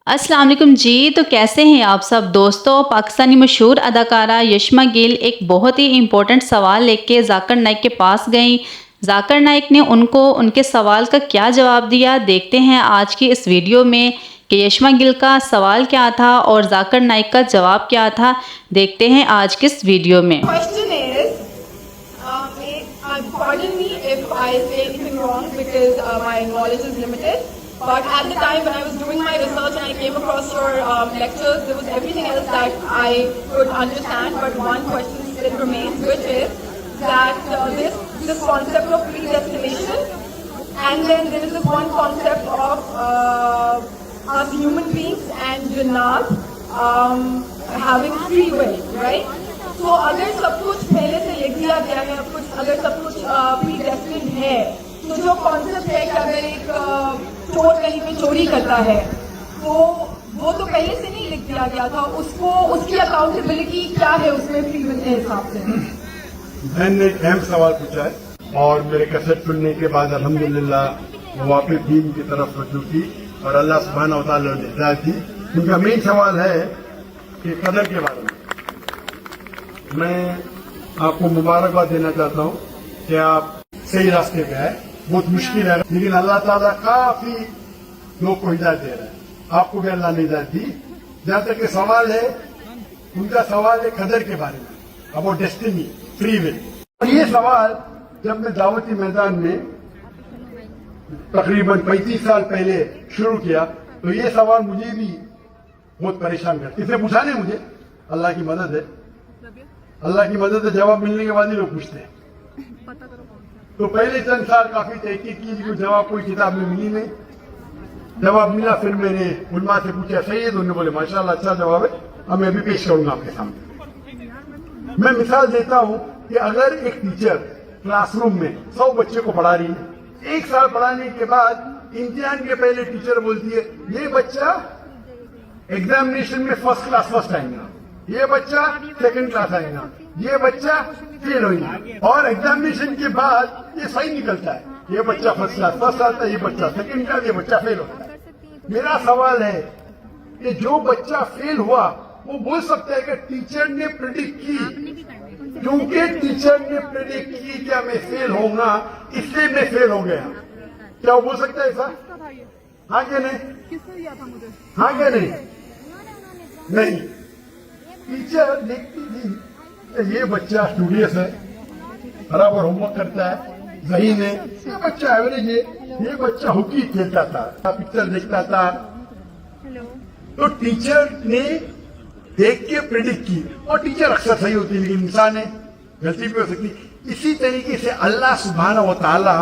अस्सलाम वालेकुम जी। तो कैसे हैं आप सब दोस्तों। पाकिस्तानी मशहूर अदाकारा यशमा गिल एक बहुत ही इम्पोर्टेंट सवाल लेके जाकिर नाइक के पास गईं। जाकिर नाइक ने उनको उनके सवाल का क्या जवाब दिया, देखते हैं आज की इस वीडियो में कि यशमा गिल का सवाल क्या था और जाकिर नाइक का जवाब क्या था। देखते हैं आज की इस वीडियो में। Question is, pardon me if I say anything wrong because my knowledge is limited. But at the time when I was doing my research and I came across your lectures, there was everything else that I could understand. But one question still remains, which is that this concept of predestination, and then there is this one concept of us human beings and jinnat having free will, right? तो अगर सब कुछ पहले से लिख दिया गया है, अगर सब कुछ प्रीडेस्टिन्ड है, तो जो कॉन्सेप्ट है कि अगर एक चोर कहीं पे चोरी करता है तो वो तो पहले से नहीं लिख दिया गया था, उसको उसकी अकाउंटेबिलिटी क्या है उसमें फ्री विल के हिसाब से। मैंने एक अहम सवाल पूछा है और मेरे कैसेट सुनने के बाद अल्हम्दुलिल्लाह वो वापस दीन की तरफ रजू की और अल्लाह सुब्हानहू व तआला ने हिदायत दी। उनका मेन सवाल है कि कदर के बारे में। मैं आपको मुबारकबाद देना चाहता हूँ कि आप सही रास्ते पे हैं। बहुत मुश्किल है लेकिन अल्लाह ताला काफी लोग को हिदायत दे रहा है। आपको भी अल्लाह ने हिदायत दी। जहाँ तक के सवाल है, उनका सवाल है कदर के बारे में, अबाउट डेस्टिनी, फ्री विल। और ये सवाल जब मैं दावती मैदान में तकरीबन 35 साल पहले शुरू किया तो ये सवाल मुझे भी बहुत परेशान करता। इसे पूछा नहीं मुझे, अल्लाह की मदद है, अल्लाह की मदद से जवाब मिलने के बाद ही लोग पूछते हैं। तो पहले चंद साल काफी तहकीक की, लेकिन जवाब कोई किताब में मिली नहीं। जवाब मिला, फिर मैंने उलमा से पूछा, सही है? तो उन्होंने बोले माशाल्लाह अच्छा जवाब है, अब मैं भी पेश करूंगा आपके सामने। मैं मिसाल देता हूं कि अगर एक टीचर क्लासरूम में 100 बच्चे को पढ़ा रही है, 1 साल पढ़ाने के बाद इम्तिहान के पहले टीचर बोलती है ये बच्चा एग्जामिनेशन में फर्स्ट क्लास फर्स्ट आएगा, ये बच्चा सेकंड क्लास आएगा, ये बच्चा फेल होगा, और एग्जामिनेशन के बाद ये सही निकलता है, ये बच्चा फर्स्ट क्लास फर्स्ट आता है, ये बच्चा सेकंड क्लास, ये बच्चा फेल होता है। मेरा सवाल है कि जो बच्चा फेल हुआ वो बोल सकता है कि टीचर ने प्रेडिक्ट की, क्योंकि टीचर ने प्रेडिक्ट की क्या मैं फेल होऊंगा इसलिए मैं फेल हो गया। क्या वो बोल सकता है ऐसा? हाँ क्या नहीं? हाँ क्या नहीं? नहीं। टीचर देखती थी कि ये बच्चा स्टूडियस है, बराबर होमवर्क करता है, ज़हीन है, ये बच्चा एवरेज है, ये बच्चा हॉकी खेलता था, पिक्चर देखता था। तो टीचर ने देख के प्रेडिक्ट की, और टीचर अक्सर सही होती है लेकिन इंसान है, गलती भी हो सकती। इसी तरीके से अल्लाह सुब्हानहू व तआला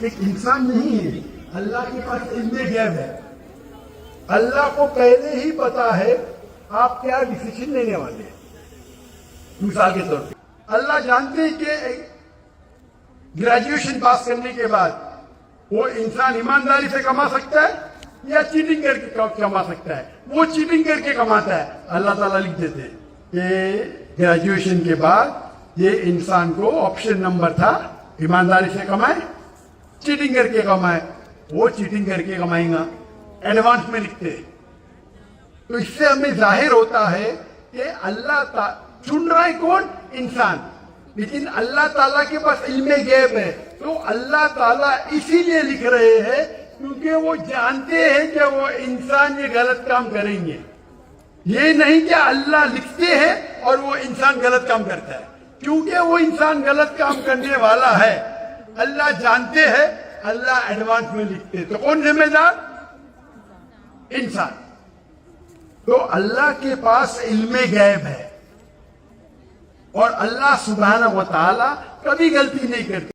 एक इंसान नहीं है, अल्लाह के पास इल्म गैब है। अल्लाह को पहले ही पता है आप क्या डिसीजन लेने वाले हैं। मिसाल के तौर पे अल्लाह जानते हैं कि ग्रेजुएशन पास करने के बाद वो इंसान ईमानदारी से कमा सकता है या चीटिंग करके कमा सकता है। वो चीटिंग करके कमाता है, अल्लाह ताला लिख देते हैं कि ग्रेजुएशन के बाद ये इंसान को ऑप्शन नंबर था ईमानदारी से कमाए, चीटिंग करके कमाए। वो चीटिंग करके कमाएगा, एडवांस में लिखते हैं। तो इससे हमें जाहिर होता है कि अल्लाह चुन रहा है कौन? इंसान। लेकिन अल्लाह ताला के पास इल्म गैब है, तो अल्लाह ताला इसीलिए लिख रहे हैं क्योंकि वो जानते हैं कि वो इंसान ये गलत काम करेंगे। ये नहीं कि अल्लाह लिखते हैं और वो इंसान गलत काम करता है, क्योंकि वो इंसान गलत काम करने वाला है, अल्लाह जानते हैं, अल्लाह एडवांस में लिखते हैं। तो कौन जिम्मेदार? इंसान। तो अल्लाह के पास इल्म गैब है और अल्लाह सुब्हानहू व तआला कभी गलती नहीं करते।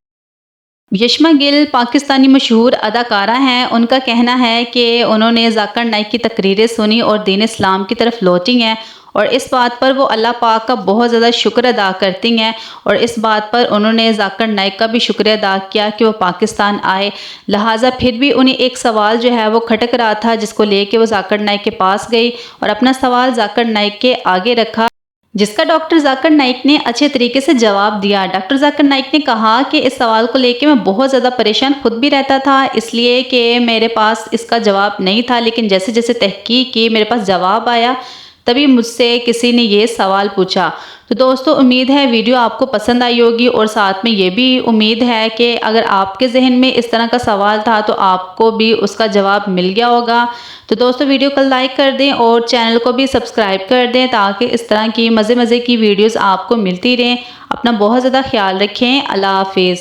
यशमा गिल पाकिस्तानी मशहूर अदाकारा हैं। उनका कहना है कि उन्होंने जाकिर नाइक की तकरीरें सुनी और दीन इस्लाम की तरफ लौटी हैं, और इस बात पर वो अल्लाह पाक का बहुत ज़्यादा शुक्र अदा करती हैं, और इस बात पर उन्होंने जाकिर नाइक का भी शुक्र अदा किया कि वो पाकिस्तान आए। लिहाजा फिर भी उन्हें एक सवाल जो है वो खटक रहा था, जिसको लेके वो जाकिर नाइक के पास गई और अपना सवाल जाकिर नाइक के आगे रखा। جس کا ڈاکٹر ذاکر نائک نے اچھے طریقے سے جواب دیا۔ ڈاکٹر ذاکر نائک نے کہا کہ اس سوال کو لے کے میں بہت زیادہ پریشان خود بھی رہتا تھا، اس لیے کہ میرے پاس اس کا جواب نہیں تھا، لیکن جیسے جیسے تحقیق کی میرے پاس جواب آیا، تبھی مجھ سے کسی نے یہ سوال پوچھا۔ تو دوستو امید ہے ویڈیو آپ کو پسند آئی ہوگی، اور ساتھ میں یہ بھی امید ہے کہ اگر آپ کے ذہن میں اس طرح کا سوال تھا تو آپ کو بھی اس کا جواب مل گیا ہوگا۔ تو دوستو ویڈیو کو لائک کر دیں اور چینل کو بھی سبسکرائب کر دیں تاکہ اس طرح کی مزے کی ویڈیوز آپ کو ملتی رہیں۔ اپنا بہت زیادہ خیال رکھیں۔ اللہ حافظ۔